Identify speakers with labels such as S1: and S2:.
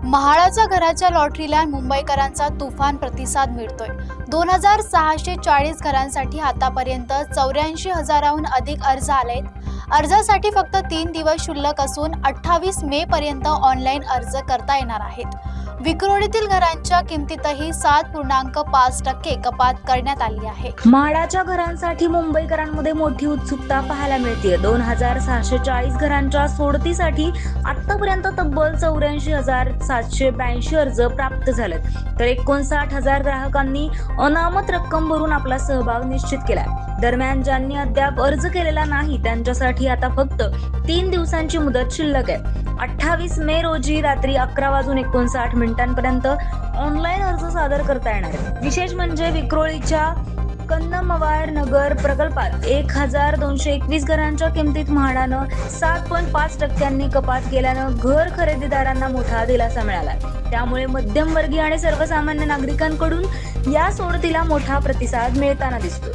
S1: म्हाडाच्या घराच्या लॉटरीला मुंबईकरांचा तुफान प्रतिसाद मिळतोय। 2640 घरांसाठी आतापर्यंत 84,000हून अधिक अर्ज आलेत। अर्जासाठी फक्त 3 दिवस शिल्लक असून 28 मे पर्यंत ऑनलाईन अर्ज करता येणार आहेत। विक्रोळीतील घरांच्या किमतीतही 7.5% कपात करण्यात आली आहे।
S2: म्हाडाच्या घरांसाठी मुंबईकरांमध्ये मोठी उत्सुकता पाहायला मिळते। 2640 घरांच्या सोडतीसाठी आतापर्यंत तब्बल 84,782 अर्ज प्राप्त झालेत, तर 59,000 ग्राहकांनी अनामत रक्कम भरून आपला सहभाग निश्चित केलाय। दरम्यान ज्यांनी अद्याप अर्ज केलेला नाही त्यांच्यासाठी आता फक्त 3 दिवसांची मुदत शिल्लक आहे। 28 मे रोजी रात्री 11:59 ऑनलाईन अर्ज सादर करता येणार आहे। विशेष म्हणजे विक्रोळीच्या कन्नमवार नगर प्रकल्पात 1221 घरांच्या किमतीत म्हाडानं 7.5% कपात केल्यानं घर खरेदीदारांना मोठा दिलासा मिळाला। त्यामुळे मध्यमवर्गीय आणि सर्वसामान्य नागरिकांकडून या सोडतीला मोठा प्रतिसाद मिळताना दिसतोय।